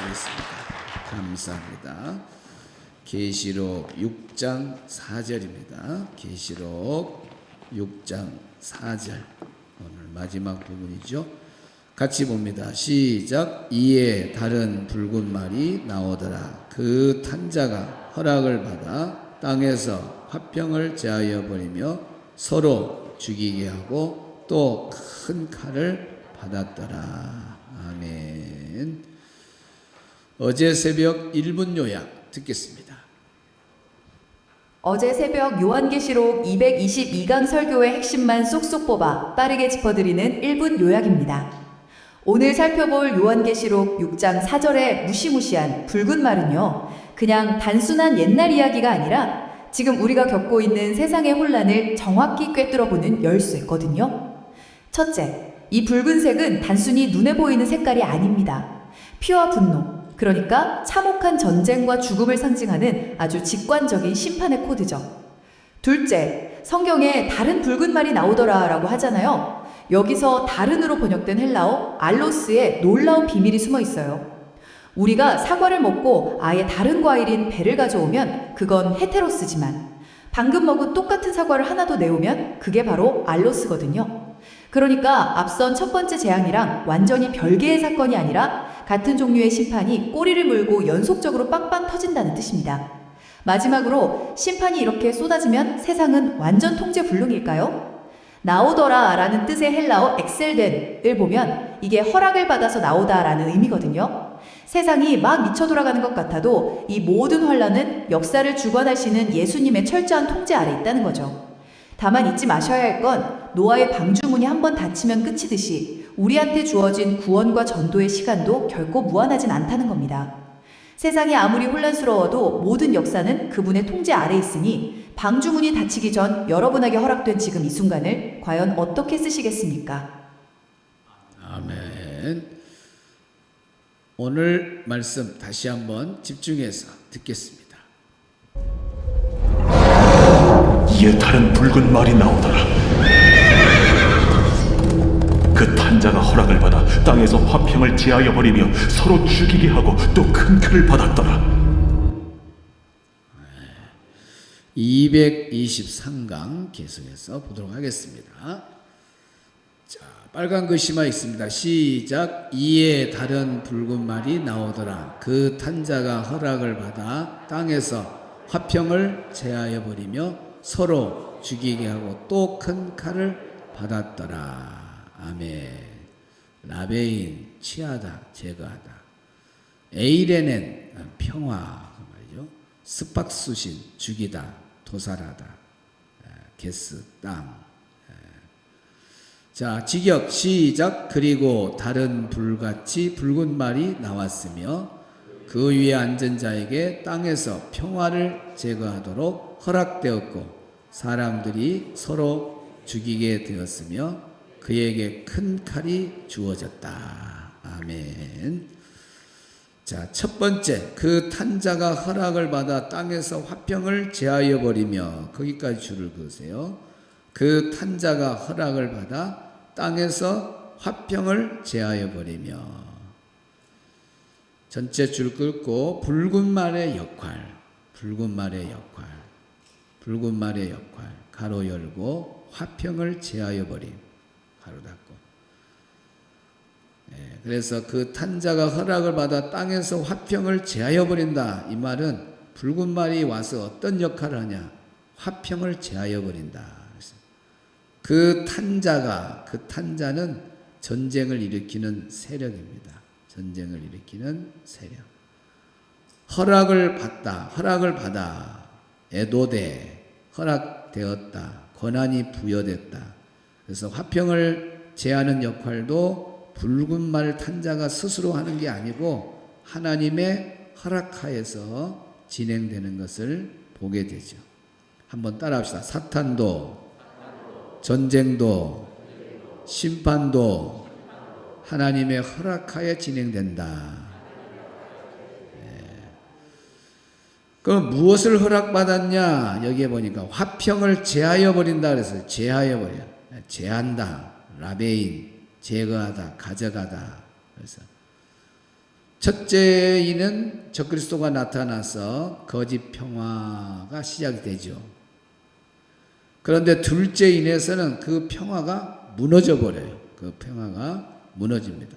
쓰겠습니다. 감사합니다. 계시록 6장 4절입니다. 계시록 6장 4절 오늘 마지막 부분이죠. 같이 봅니다. 시작. 이에 다른 붉은 말이 나오더라. 그 탄 자가 허락을 받아 땅에서 화평을 제하여 버리며 서로 죽이게 하고 또 큰 칼을 받았더라. 아멘. 어제 새벽 1분 요약 듣겠습니다. 어제 새벽 요한계시록 222강 설교의 핵심만 쏙쏙 뽑아 빠르게 짚어드리는 1분 요약입니다. 오늘 살펴볼 요한계시록 6장 4절의 무시무시한 붉은 말은요, 그냥 단순한 옛날 이야기가 아니라 지금 우리가 겪고 있는 세상의 혼란을 정확히 꿰뚫어보는 열쇠거든요. 첫째, 이 붉은색은 단순히 눈에 보이는 색깔이 아닙니다. 피와 분노, 그러니까 참혹한 전쟁과 죽음을 상징하는 아주 직관적인 심판의 코드죠. 둘째, 성경에 다른 붉은 말이 나오더라 라고 하잖아요. 여기서 다른으로 번역된 헬라어 알로스에 놀라운 비밀이 숨어 있어요. 우리가 사과를 먹고 아예 다른 과일인 배를 가져오면 그건 헤테로스지만 방금 먹은 똑같은 사과를 하나 더 내오면 그게 바로 알로스거든요. 그러니까 앞선 첫 번째 재앙이랑 완전히 별개의 사건이 아니라 같은 종류의 심판이 꼬리를 물고 연속적으로 빵빵 터진다는 뜻입니다. 마지막으로 심판이 이렇게 쏟아지면 세상은 완전 통제 불능일까요? 나오더라 라는 뜻의 헬라어 엑셀덴을 보면 이게 허락을 받아서 나오다 라는 의미거든요. 세상이 막 미쳐 돌아가는 것 같아도 이 모든 환란은 역사를 주관하시는 예수님의 철저한 통제 아래 있다는 거죠. 다만 잊지 마셔야 할 건 노아의 방주문이 한번 닫히면 끝이듯이 우리한테 주어진 구원과 전도의 시간도 결코 무한하진 않다는 겁니다. 세상이 아무리 혼란스러워도 모든 역사는 그분의 통제 아래 있으니 방주문이 닫히기 전 여러분에게 허락된 지금 이 순간을 과연 어떻게 쓰시겠습니까? 아멘. 오늘 말씀 다시 한번 집중해서 듣겠습니다. 이에 다른 붉은 말이 나오더라. 그 탄자가 허락을 받아 땅에서 화평을 제하여 버리며 서로 죽이게 하고 또 큰 칼을 받았더라. 223강 계속해서 보도록 하겠습니다. 자, 빨간 글씨만 있습니다. 시작. 이에 다른 붉은 말이 나오더라. 그 탄자가 허락을 받아 땅에서 화평을 제하여 버리며 서로 죽이게 하고 또 큰 칼을 받았더라. 아멘. 라베인 취하다, 제거하다. 에이레넨 평화 말이죠. 스팍수신 죽이다, 도살하다. 게스 땅. 자, 직역 시작. 그리고 다른 불같이 붉은 말이 나왔으며 그 위에 앉은 자에게 땅에서 평화를 제거하도록 허락되었고 사람들이 서로 죽이게 되었으며 그에게 큰 칼이 주어졌다. 아멘. 자, 첫 번째, 그 탄자가 허락을 받아 땅에서 화평을 제하여 버리며, 거기까지 줄을 그으세요. 그 탄자가 허락을 받아 땅에서 화평을 제하여 버리며, 전체 줄 긋고 붉은 말의 역할, 붉은 말의 역할, 붉은 말의 역할, 가로 열고 화평을 제하여 버림, 가로 닫고. 그래서 그 탄자가 허락을 받아 땅에서 화평을 제하여 버린다. 이 말은 붉은 말이 와서 어떤 역할을 하냐? 화평을 제하여 버린다. 그 탄자는 전쟁을 일으키는 세력입니다. 전쟁을 일으키는 세력. 허락을 받아, 애도돼, 허락되었다, 권한이 부여됐다. 그래서 화평을 제하는 역할도 붉은 말 탄자가 스스로 하는 게 아니고 하나님의 허락하에서 진행되는 것을 보게 되죠. 한번 따라합시다. 사탄도, 전쟁도, 심판도 하나님의 허락하에 진행된다. 그럼 무엇을 허락받았냐? 여기에 보니까 화평을 제하여 버린다 그래서 제하여 버려. 제한다. 라베인, 제거하다, 가져가다. 그래서 첫째인은 적그리스도가 나타나서 거짓 평화가 시작이 되죠. 그런데 둘째인에서는 그 평화가 무너져 버려요. 그 평화가 무너집니다.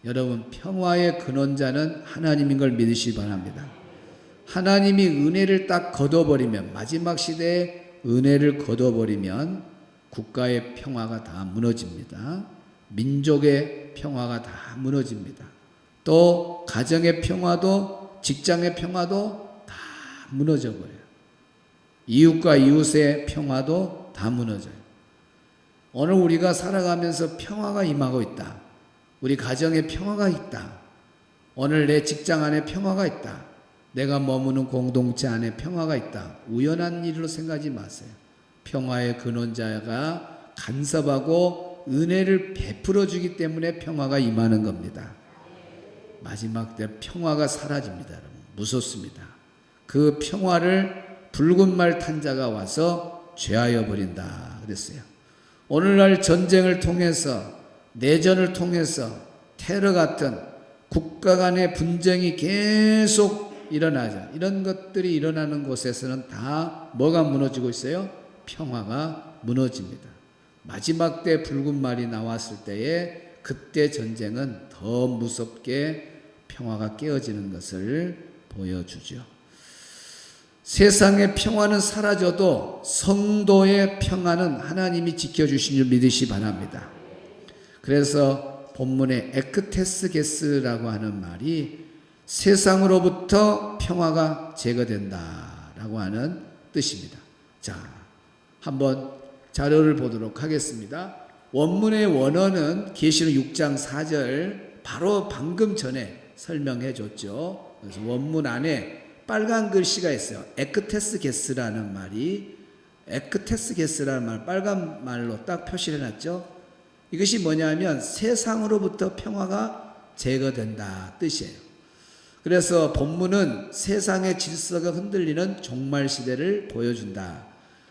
여러분, 평화의 근원자는 하나님인 걸 믿으시기 바랍니다. 하나님이 은혜를 딱 거둬버리면, 마지막 시대에 은혜를 거둬버리면 국가의 평화가 다 무너집니다. 민족의 평화가 다 무너집니다. 또 가정의 평화도, 직장의 평화도 다 무너져 버려요. 이웃과 이웃의 평화도 다 무너져요. 오늘 우리가 살아가면서 평화가 임하고 있다. 우리 가정에 평화가 있다. 오늘 내 직장 안에 평화가 있다. 내가 머무는 공동체 안에 평화가 있다. 우연한 일로 생각하지 마세요. 평화의 근원자가 간섭하고 은혜를 베풀어 주기 때문에 평화가 임하는 겁니다. 마지막 때 평화가 사라집니다. 여러분. 무섭습니다. 그 평화를 붉은 말 탄 자가 와서 죄하여 버린다 그랬어요. 오늘날 전쟁을 통해서, 내전을 통해서 테러 같은 국가 간의 분쟁이 계속 일어나죠. 이런 것들이 일어나는 곳에서는 다 뭐가 무너지고 있어요? 평화가 무너집니다. 마지막 때 붉은 말이 나왔을 때에 그때 전쟁은 더 무섭게 평화가 깨어지는 것을 보여주죠. 세상의 평화는 사라져도 성도의 평화는 하나님이 지켜주신 줄 믿으시 바랍니다. 그래서 본문에 에크테스게스라고 하는 말이 세상으로부터 평화가 제거된다라고 하는 뜻입니다. 자, 한번 자료를 보도록 하겠습니다. 원문의 원어는 계시록 6장 4절 바로 방금 전에 설명해 줬죠. 그래서 원문 안에 빨간 글씨가 있어요. 에크테스게스라는 말이, 에크테스게스라는 말 빨간 말로 딱 표시를 해놨죠. 이것이 뭐냐면 세상으로부터 평화가 제거된다 뜻이에요. 그래서 본문은 세상의 질서가 흔들리는 종말 시대를 보여준다.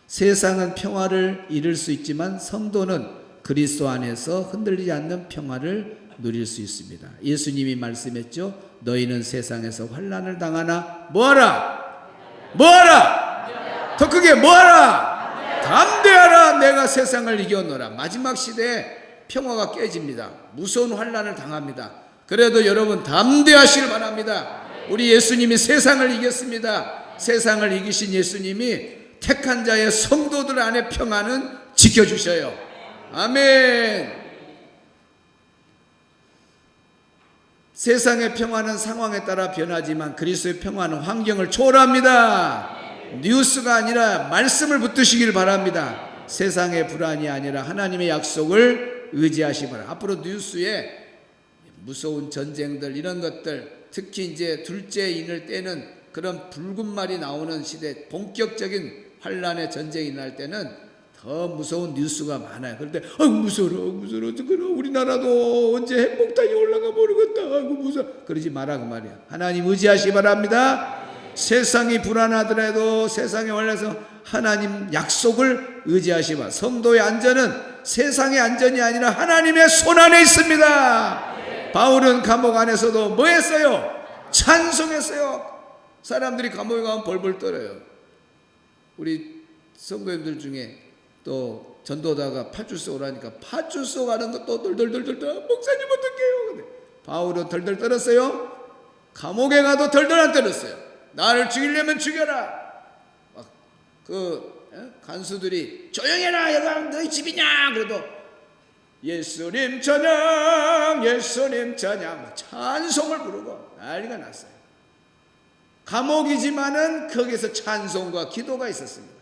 세상은 평화를 잃을 수 있지만 성도는 그리스도 안에서 흔들리지 않는 평화를 누릴 수 있습니다. 예수님이 말씀했죠. 너희는 세상에서 환난을 당하나 뭐하라? 뭐하라? 더 크게 뭐하라? 담대하라. 내가 세상을 이겨노라. 마지막 시대에 평화가 깨집니다. 무서운 환난을 당합니다. 그래도 여러분 담대하시길 바랍니다. 우리 예수님이 세상을 이겼습니다. 세상을 이기신 예수님이 택한 자의 성도들 안에 평화는 지켜주셔요. 아멘. 세상의 평화는 상황에 따라 변하지만 그리스도의 평화는 환경을 초월합니다. 뉴스가 아니라 말씀을 붙드시길 바랍니다. 세상의 불안이 아니라 하나님의 약속을 의지하시기 바랍니다. 앞으로 뉴스에 무서운 전쟁들 이런 것들, 특히 이제 둘째인을 떼는 그런 붉은 말이 나오는 시대, 본격적인 환란의 전쟁이 날 때는 더 무서운 뉴스가 많아요. 그런데 무서워 우리나라도 언제 핵폭탄이 올라가 모르겠다. 무서워. 그러지 마라 그 말이야. 하나님 의지하시기 바랍니다. 세상이 불안하더라도 세상에 올라서 하나님 약속을 의지하시기 바랍니다. 성도의 안전은 세상의 안전이 아니라 하나님의 손 안에 있습니다. 바울은 감옥 안에서도 뭐 했어요? 찬송했어요. 사람들이 감옥에 가면 벌벌 떨어요. 우리 성도님들 중에 또 전도다가 파출소 오라니까 파출소 가는 것도 덜덜덜덜 목사님 어떡해요? 근데 바울은 덜덜 떨었어요? 감옥에 가도 덜덜 안 떨었어요. 나를 죽이려면 죽여라. 막 간수들이 조용해라 여기 너희 집이냐 그래도 예수님 찬양 예수님 찬양 찬송을 부르고 난리가 났어요. 감옥이지만은 거기서 찬송과 기도가 있었습니다.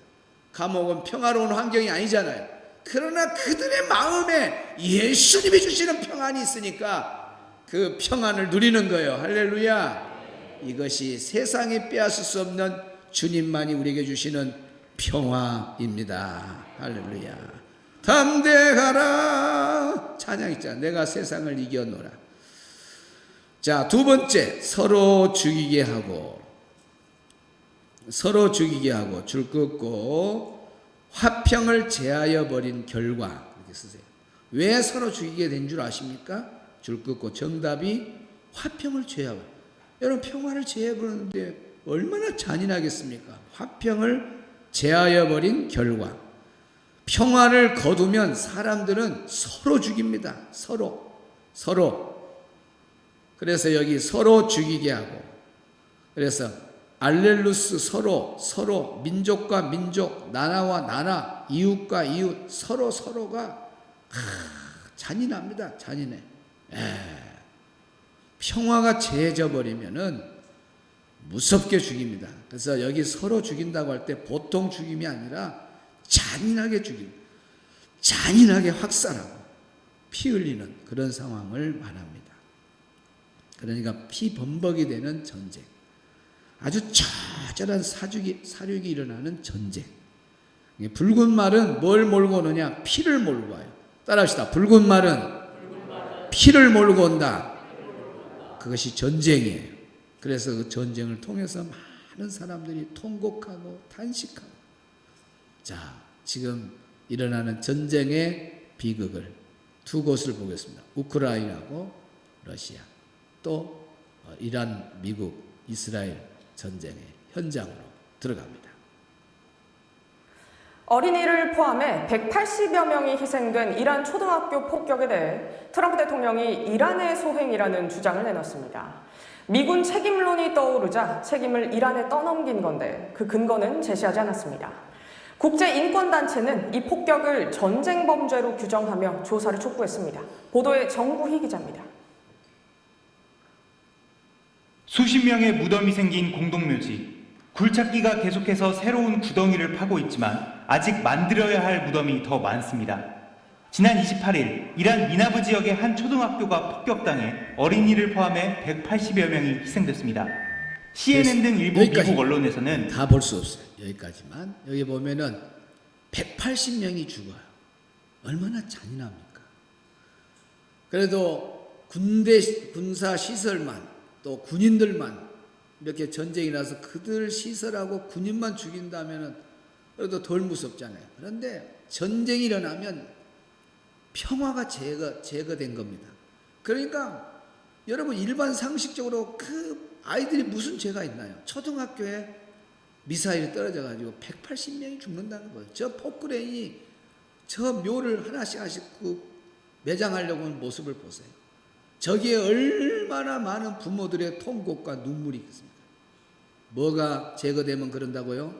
감옥은 평화로운 환경이 아니잖아요. 그러나 그들의 마음에 예수님이 주시는 평안이 있으니까 그 평안을 누리는 거예요. 할렐루야. 이것이 세상이 빼앗을 수 없는 주님만이 우리에게 주시는 평화입니다. 할렐루야. 담대하라 찬양 있잖아. 내가 세상을 이겨노라. 자, 두 번째, 서로 죽이게 하고 줄 긋고 화평을 제하여 버린 결과. 이렇게 쓰세요. 왜 서로 죽이게 된 줄 아십니까? 줄 긋고 정답이 화평을 제하고. 여러분 평화를 제해 버리는데 얼마나 잔인하겠습니까? 화평을 제하여 버린 결과 평화를 거두면 사람들은 서로 죽입니다. 서로. 그래서 여기 서로 죽이게 하고, 그래서 알렐루스 서로 민족과 민족, 나라와 나라, 이웃과 이웃 서로가 잔인합니다. 잔인해. 평화가 제해져 버리면은 무섭게 죽입니다. 그래서 여기 서로 죽인다고 할 때 보통 죽임이 아니라 잔인하게 잔인하게 확살하고 피 흘리는 그런 상황을 말합니다. 그러니까 피범벅이 되는 전쟁, 아주 처절한 사륙이 일어나는 전쟁. 붉은 말은 뭘 몰고 오느냐? 피를 몰고 와요. 따라합시다. 붉은 말은 피를 몰고 온다. 그것이 전쟁이에요. 그래서 그 전쟁을 통해서 많은 사람들이 통곡하고 탄식하고. 자, 지금 일어나는 전쟁의 비극을 두 곳을 보겠습니다. 우크라이나하고 러시아, 또 이란, 미국, 이스라엘 전쟁의 현장으로 들어갑니다. 어린이를 포함해 180여 명이 희생된 이란 초등학교 폭격에 대해 트럼프 대통령이 이란의 소행이라는 주장을 내놨습니다. 미군 책임론이 떠오르자 책임을 이란에 떠넘긴 건데 그 근거는 제시하지 않았습니다. 국제인권단체는 이 폭격을 전쟁 범죄로 규정하며 조사를 촉구했습니다. 보도에 정구희 기자입니다. 수십 명의 무덤이 생긴 공동묘지. 굴착기가 계속해서 새로운 구덩이를 파고 있지만 아직 만들어야 할 무덤이 더 많습니다. 지난 28일 이란 미나브 지역의 한 초등학교가 폭격당해 어린이를 포함해 180여 명이 희생됐습니다. CNN 등 일부 미국 언론에서는 다 볼 수 없어요. 여기까지만. 여기 보면은 180명이 죽어요. 얼마나 잔인합니까? 그래도 군사 시설만, 또 군인들만 이렇게 전쟁이 나서 그들 시설하고 군인만 죽인다면은 그래도 덜 무섭잖아요. 그런데 전쟁이 일어나면 평화가 제거된 겁니다. 그러니까 여러분 일반 상식적으로 그 아이들이 무슨 죄가 있나요? 초등학교에 미사일이 떨어져가지고 180명이 죽는다는 거예요. 저 포크레인이 저 묘를 하나씩 매장하려고 하는 모습을 보세요. 저기에 얼마나 많은 부모들의 통곡과 눈물이 있겠습니까? 뭐가 제거되면 그런다고요?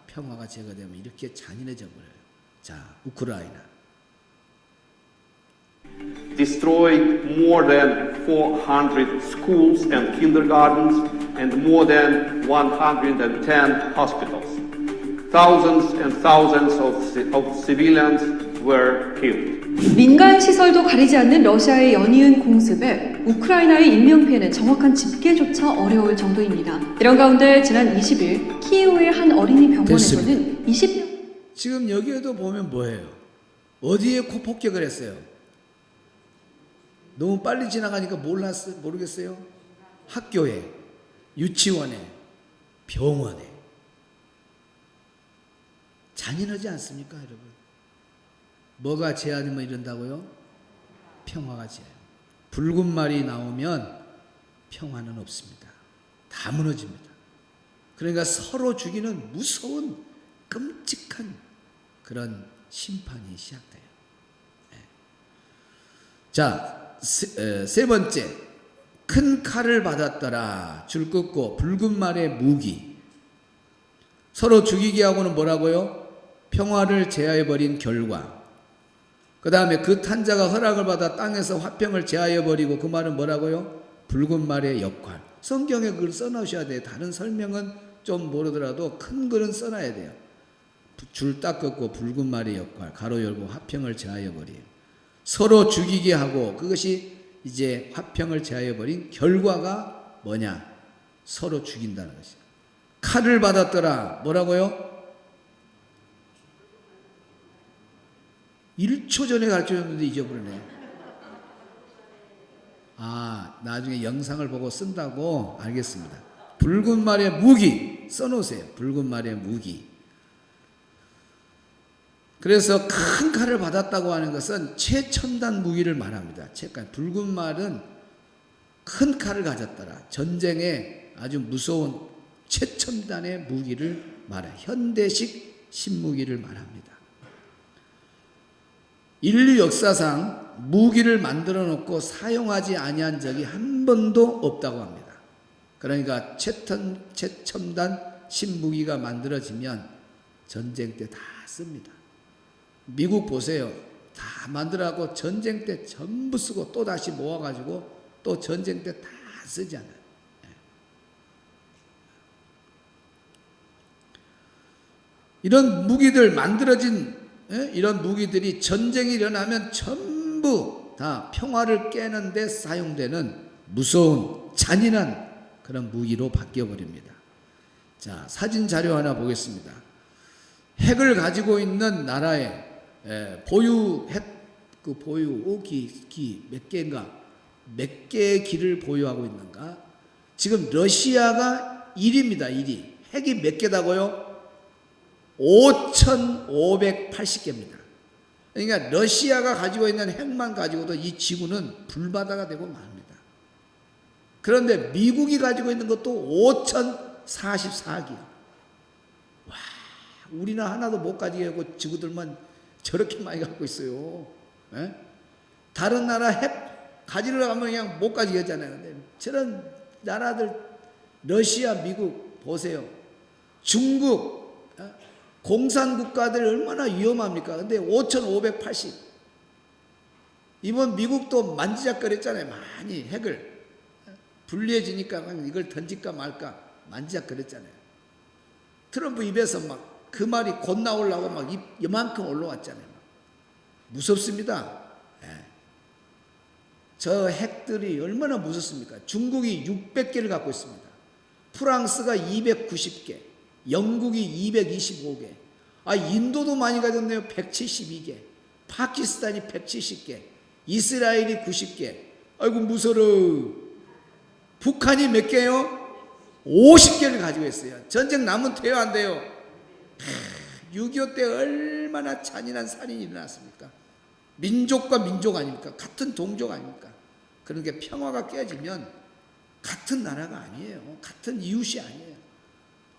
평화가 제거되면 이렇게 잔인해져 버려요. 자, 우크라이나. Destroyed more than 400 schools and kindergartens and more than 110 hospitals. Thousands and thousands of civilians were killed. 민간 시설도 가리지 않는 러시아의 연이은 공습에 우크라이나의 인명피해는 정확한 집계조차 어려울 정도입니다. 이런 가운데 지난 20일 키이우의 한 어린이 병원에서는 20명 지금 여기에도 보면 뭐예요? 어디에 폭격을 했어요? 너무 빨리 지나가니까 모르겠어요? 학교에, 유치원에, 병원에. 잔인하지 않습니까, 여러분? 뭐가 제한이면 이런다고요? 평화가 제한. 붉은 말이 나오면 평화는 없습니다. 다 무너집니다. 그러니까 서로 죽이는 무서운 끔찍한 그런 심판이 시작돼요. 네. 자, 세 번째, 큰 칼을 받았더라. 줄 긋고 붉은 말의 무기. 서로 죽이게 하고는 뭐라고요? 평화를 제하여버린 결과. 그 다음에 그 탄자가 허락을 받아 땅에서 화평을 제하여버리고, 그 말은 뭐라고요? 붉은 말의 역할. 성경에 그걸 써놓으셔야 돼요. 다른 설명은 좀 모르더라도 큰 글은 써놔야 돼요. 줄 딱 긋고 붉은 말의 역할, 가로 열고 화평을 제하여버린. 서로 죽이게 하고, 그것이 이제 화평을 제하여버린 결과가 뭐냐? 서로 죽인다는 것이죠. 칼을 받았더라. 뭐라고요? 1초 전에 가르쳐줬는데 잊어버리네. 아, 나중에 영상을 보고 쓴다고? 알겠습니다. 붉은 말의 무기 써놓으세요. 붉은 말의 무기. 그래서 큰 칼을 받았다고 하는 것은 최첨단 무기를 말합니다. 붉은 말은 큰 칼을 가졌더라. 전쟁에 아주 무서운 최첨단의 무기를 말해 현대식 신무기를 말합니다. 인류 역사상 무기를 만들어 놓고 사용하지 아니한 적이 한 번도 없다고 합니다. 그러니까 최첨단 신무기가 만들어지면 전쟁 때 다 씁니다. 미국 보세요. 다 만들어갖고 전쟁 때 전부 쓰고 또 다시 모아가지고 또 전쟁 때 다 쓰잖아요. 이런 무기들 만들어진 이런 무기들이 전쟁이 일어나면 전부 다 평화를 깨는 데 사용되는 무서운 잔인한 그런 무기로 바뀌어 버립니다. 자, 사진 자료 하나 보겠습니다. 핵을 가지고 있는 나라의 보유 핵 그 보유 기 몇 개인가 몇 개의 기를 보유하고 있는가? 지금 러시아가 1위입니다. 1위. 핵이 몇 개다고요? 5,580개입니다. 그러니까 러시아가 가지고 있는 핵만 가지고도 이 지구는 불바다가 되고 맙니다. 그런데 미국이 가지고 있는 것도 5,044개. 와, 우리는 하나도 못 가지게 하고 지구들만 저렇게 많이 갖고 있어요. 에? 다른 나라 핵 가지려고 하면 그냥 못 가지게 하잖아요. 근데 저런 나라들 러시아, 미국 보세요. 중국 공산국가들 얼마나 위험합니까? 근데 5,580. 이번 미국도 만지작거렸잖아요. 많이 핵을. 불리해지니까 이걸 던질까 말까 만지작거렸잖아요. 트럼프 입에서 막 그 말이 곧 나오려고 막 입 이만큼 올라왔잖아요. 무섭습니다. 저 핵들이 얼마나 무섭습니까? 중국이 600개를 갖고 있습니다. 프랑스가 290개, 영국이 225개, 인도도 많이 가졌네요. 172개, 파키스탄이 170개, 이스라엘이 90개. 아이고 무서워. 북한이 몇 개요? 50개를 가지고 있어요. 전쟁 나면 돼요, 안 돼요? 6.25 때 얼마나 잔인한 살인이 일어났습니까? 민족과 민족 아닙니까? 같은 동족 아닙니까? 그러니까 평화가 깨지면 같은 나라가 아니에요. 같은 이웃이 아니에요.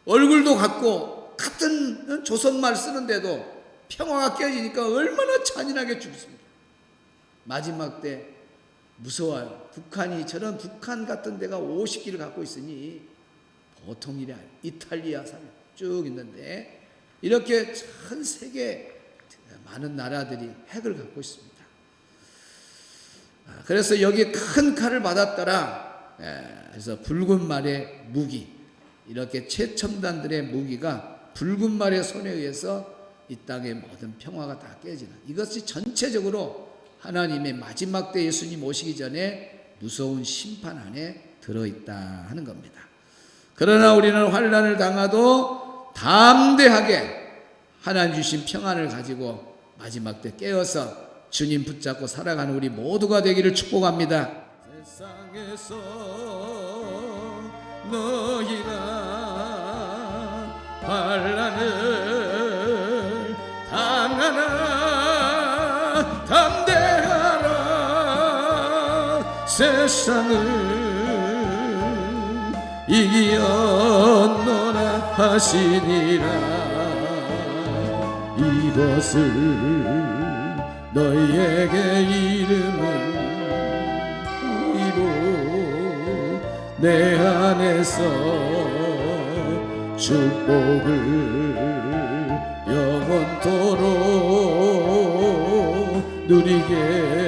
얼굴도 같고 같은 조선말 쓰는데도 평화가 깨지니까 얼마나 잔인하게 죽습니까? 마지막 때 무서워요. 북한이 저런 북한 같은 데가 50기를 갖고 있으니 보통 일이 아니에요. 이탈리아 쭉 있는데 이렇게 전 세계 많은 나라들이 핵을 갖고 있습니다. 그래서 여기 큰 칼을 받았더라. 그래서 붉은 말의 무기, 이렇게 최첨단들의 무기가 붉은 말의 손에 의해서 이 땅의 모든 평화가 다 깨지는, 이것이 전체적으로 하나님의 마지막 때 예수님 오시기 전에 무서운 심판 안에 들어있다 하는 겁니다. 그러나 우리는 환난을 당하도 담대하게 하나님 주신 평안을 가지고 마지막 때 깨어서 주님 붙잡고 살아가는 우리 모두가 되기를 축복합니다. 세상에서 너희가 환난을 당하나 담대하라. 세상을 이겼노라 하시니라. 이것을 너희에게 이름은 의로 내 안에서 축복을 영원토록 누리게